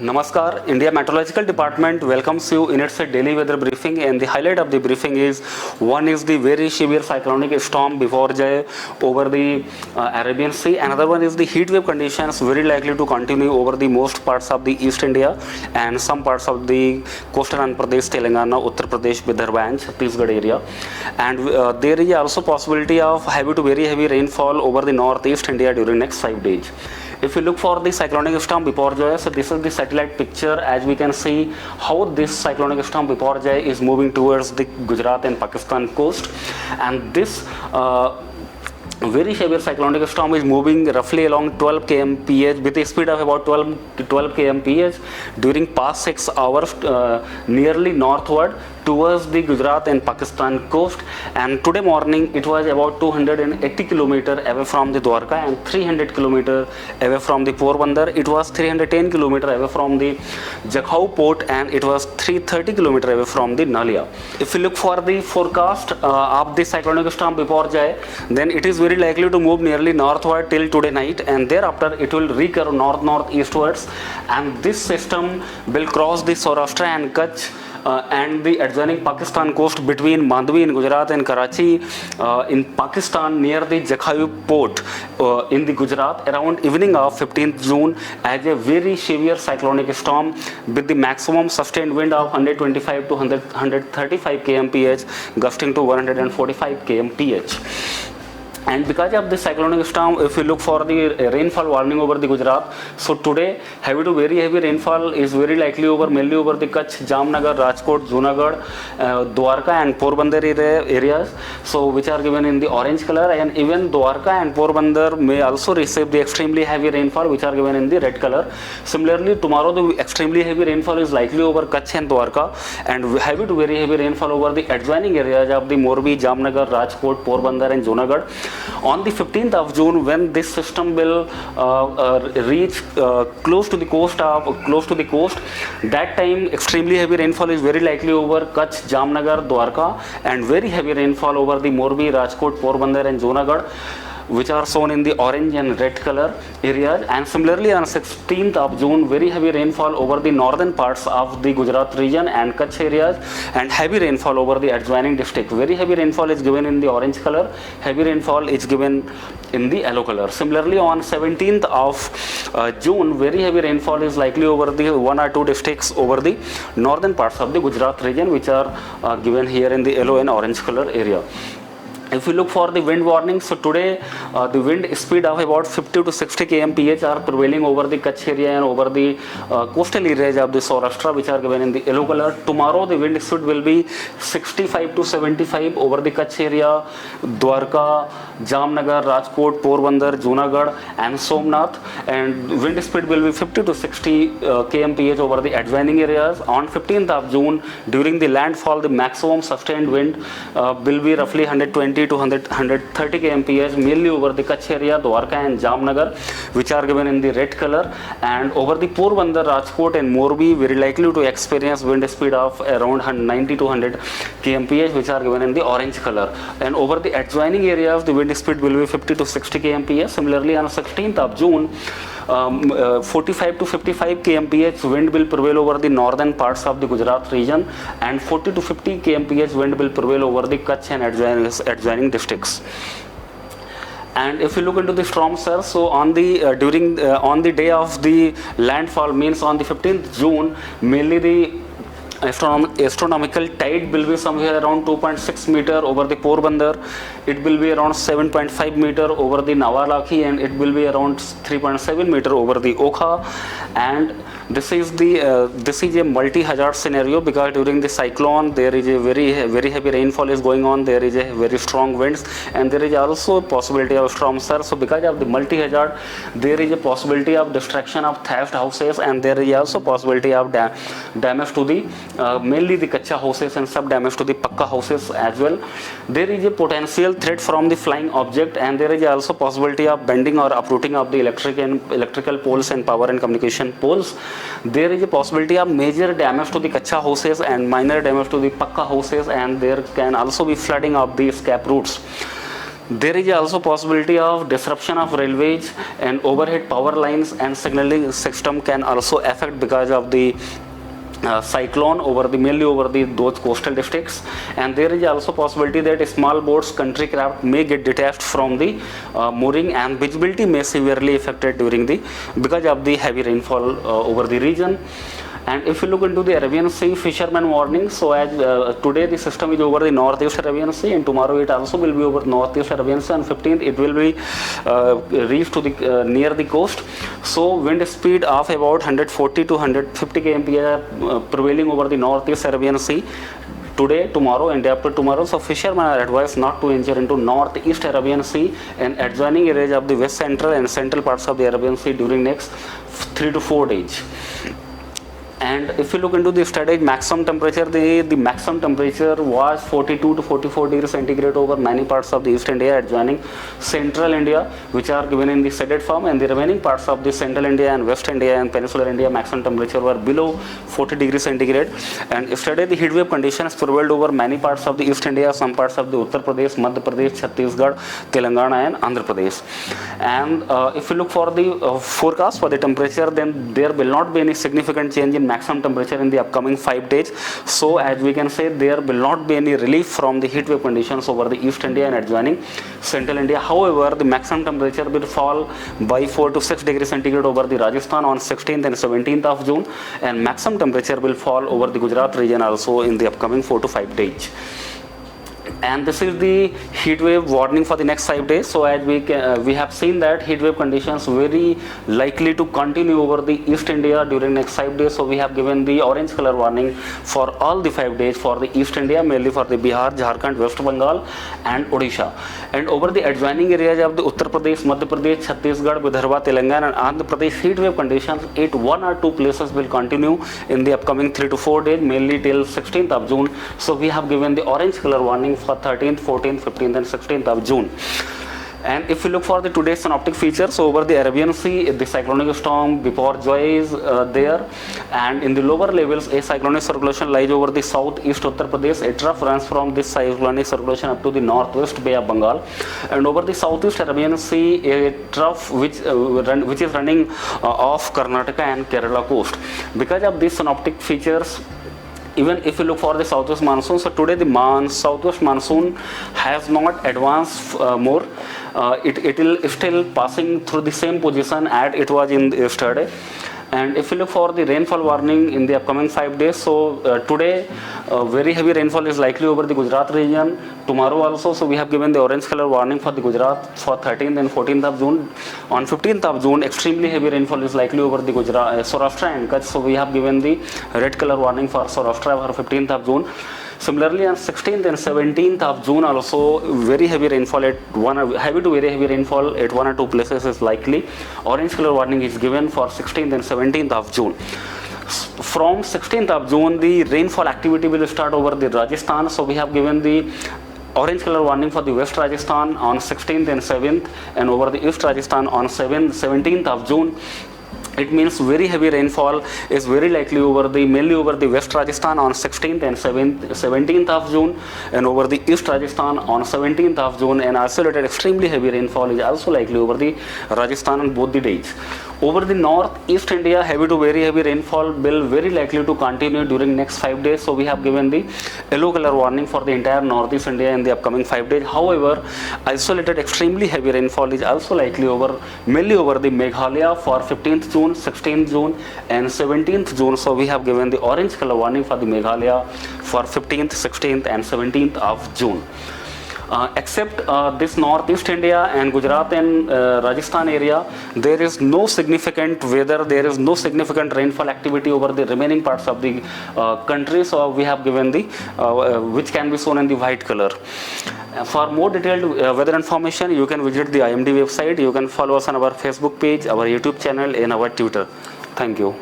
Namaskar, India Meteorological Department welcomes you in its daily weather briefing, and the highlight of the briefing is one is the very severe cyclonic storm before Jai over the Arabian Sea. Another one is the heat wave conditions very likely to continue over the most parts of the East India and some parts of the coastal Andhra Pradesh, Telangana, Uttar Pradesh, Vidarbha and Chhattisgarh area. And there is also possibility of heavy to very heavy rainfall over the northeast India during next 5 days. If you look for the cyclonic storm Biparjoy, so this is the satellite picture. As we can see how this cyclonic storm Biparjoy is moving towards the Gujarat and Pakistan coast, and this very severe cyclonic storm is moving roughly along 12 kmph with a speed of about 12 kmph during past 6 hours nearly northward towards the Gujarat and Pakistan coast. And today morning it was about 280 km away from the Dwarka and 300 km away from the Porbandar. It was 310 km away from the Jakhau port, and it was 330 km away from the Nalia. If you look for the forecast of the cyclonic storm Biparjoy, then it is very likely to move nearly northward till today night, and thereafter it will recurve north-northeastwards, and this system will cross the Saurashtra and Kutch and the adjoining Pakistan coast between Mandvi in Gujarat and Karachi in Pakistan near the Jakhau port in the Gujarat around evening of 15th June as a very severe cyclonic storm with the maximum sustained wind of 125 to 135 kmph gusting to 145 kmph. And because of this cyclonic storm, if you look for the rainfall warning over the Gujarat, so today heavy to very heavy rainfall is very likely over mainly over the Kutch, Jamnagar, Rajkot, Junagadh, Dwarka and Porbandar areas, so which are given in the orange color, and even Dwarka and Porbandar may also receive the extremely heavy rainfall which are given in the red color. Similarly, tomorrow the extremely heavy rainfall is likely over Kutch and Dwarka, and heavy to very heavy rainfall over the adjoining areas of the Morbi, Jamnagar, Rajkot, Porbandar and Junagadh. On the 15th of June, when this system will reach close to the coast, that time extremely heavy rainfall is very likely over Kutch, Jamnagar, Dwarka, and very heavy rainfall over the Morbi, Rajkot, Porbandar and Junagadh, which are shown in the orange and red color areas. And similarly on 16th of June, very heavy rainfall over the northern parts of the Gujarat region and Kutch areas, and heavy rainfall over the adjoining district. Very heavy rainfall is given in the orange color, heavy rainfall is given in the yellow color. Similarly on 17th of June, very heavy rainfall is likely over the 1 or 2 districts over the northern parts of the Gujarat region, which are given here in the yellow and orange color area. If we look for the wind warning, so today the wind speed of about 50 to 60 kmph are prevailing over the Kutch area and over the coastal areas of the Saurashtra, which are given in the yellow color. Tomorrow the wind speed will be 65 to 75 over the Kutch area, Dwarka, Jamnagar, Rajkot, Porbandar, Junagadh and Somnath, and wind speed will be 50 to 60 kmph over the adjoining areas. On 15th of June, during the landfall, the maximum sustained wind will be roughly 120 to 130 kmph mainly over the Kutch area, Dwarka and Jamnagar, which are given in the red color, and over the Porbandar, Rajkot and Morbi very likely to experience wind speed of around 90 to 100 kmph, which are given in the orange color, and over the adjoining areas the wind speed will be 50 to 60 kmph. Similarly on 16th of June, 45 to 55 kmph wind will prevail over the northern parts of the Gujarat region, and 40 to 50 kmph wind will prevail over the Kutch and adjoining districts. And if you look into the storm cell, so on the on the day of the landfall, means on the 15th June, mainly the astronomical tide will be somewhere around 2.6 meter over the Porbandar, it will be around 7.5 meter over the Navalakhi, and it will be around 3.7 meter over the Okha. And this is a multi-hazard scenario, because during the cyclone there is a very heavy rainfall is going on, there is a very strong winds, and there is also a possibility of storm surge. So because of the multi-hazard, there is a possibility of destruction of thatched houses, and there is also possibility of damage to the mainly the kacha houses and some damage to the pakka houses as well. There is a potential threat from the flying object, and there is also possibility of bending or uprooting of the electrical poles and power and communication poles. There is a possibility of major damage to the kacha houses and minor damage to the pakka houses, and there can also be flooding of the escape routes. There is also possibility of disruption of railways and overhead power lines, and signaling system can also affect because of the cyclone over the mainly over the those coastal districts. And there is also possibility that small boats, country craft may get detached from the mooring, and visibility may severely affected during the because of the heavy rainfall over the region. And if you look into the Arabian Sea fishermen warning, so as today the system is over the northeast Arabian Sea, and tomorrow it also will be over northeast Arabian Sea, and 15th it will be reached to the near the coast. So wind speed of about 140 to 150 kmph prevailing over the northeast Arabian Sea today, tomorrow, and day after tomorrow. So fishermen are advised not to enter into northeast Arabian Sea and adjoining areas of the west central and central parts of the Arabian Sea during next 3 to 4 days. And if you look into the study, maximum temperature, the maximum temperature was 42 to 44 degrees centigrade over many parts of the East India adjoining central India, which are given in the shaded form, and the remaining parts of the central India and West India and peninsular India maximum temperature were below 40 degrees centigrade. And yesterday the heat wave conditions prevailed over many parts of the East India, some parts of the Uttar Pradesh, Madhya Pradesh, Chhattisgarh, Telangana and Andhra Pradesh. And if you look for the forecast for the temperature, then there will not be any significant change in maximum temperature in the upcoming 5 days. So as we can say, there will not be any relief from the heat wave conditions over the East India and adjoining central India. However, the maximum temperature will fall by 4 to 6 degrees centigrade over the Rajasthan on 16th and 17th of June, and maximum temperature will fall over the Gujarat region also in the upcoming 4 to 5 days. And this is the heat wave warning for the next 5 days. So as we have seen that heat wave conditions very likely to continue over the East India during next 5 days. So we have given the orange color warning for all the 5 days for the East India, mainly for the Bihar, Jharkhand, West Bengal and Odisha. And over the adjoining areas of the Uttar Pradesh, Madhya Pradesh, Chhattisgarh, Vidarbha, Telangana and Andhra Pradesh, heat wave conditions at 1 or 2 places will continue in the upcoming 3 to 4 days, mainly till 16th of June. So we have given the orange color warning for 13th, 14th, 15th and 16th of June. And if you look for the today's synoptic features, so over the Arabian Sea, the cyclonic storm Biparjoy is there, and in the lower levels, a cyclonic circulation lies over the southeast Uttar Pradesh. A trough runs from this cyclonic circulation up to the northwest Bay of Bengal, and over the southeast Arabian Sea, a trough which is running off Karnataka and Kerala coast. Because of these synoptic features, even if you look for the southwest monsoon, so today the southwest monsoon has not advanced more. It will still passing through the same position as it was in yesterday. And if you look for the rainfall warning in the upcoming 5 days, so today very heavy rainfall is likely over the Gujarat region, tomorrow also. So we have given the orange color warning for the Gujarat for 13th and 14th of June. On 15th of June, extremely heavy rainfall is likely over the Gujarat, Saurashtra and Kutch. So we have given the red color warning for Saurashtra for 15th of June. Similarly, on 16th and 17th of June also, very heavy rainfall heavy to very heavy rainfall at 1 or 2 places is likely. Orange color warning is given for 16th and 17th of June. From 16th of June, the rainfall activity will start over the Rajasthan. So we have given the orange color warning for the West Rajasthan on 16th and 7th, and over the East Rajasthan on 17th of June. It means very heavy rainfall is very likely mainly over the West Rajasthan on 16th and 17th of June, and over the East Rajasthan on 17th of June, and isolated extremely heavy rainfall is also likely over the Rajasthan on both the days. Over the northeast India, heavy to very heavy rainfall will very likely to continue during next 5 days. So we have given the yellow color warning for the entire northeast India in the upcoming 5 days. However, isolated extremely heavy rainfall is also likely mainly over the Meghalaya for 15th June, 16th June and 17th June. So we have given the orange color warning for the Meghalaya for 15th, 16th and 17th of June. Except this northeast India and Gujarat and Rajasthan area, there is no significant weather, there is no significant rainfall activity over the remaining parts of the country. So we have given the which can be shown in the white color. For more detailed weather information, you can visit the IMD website. You can follow us on our Facebook page, our YouTube channel and our Twitter. Thank you.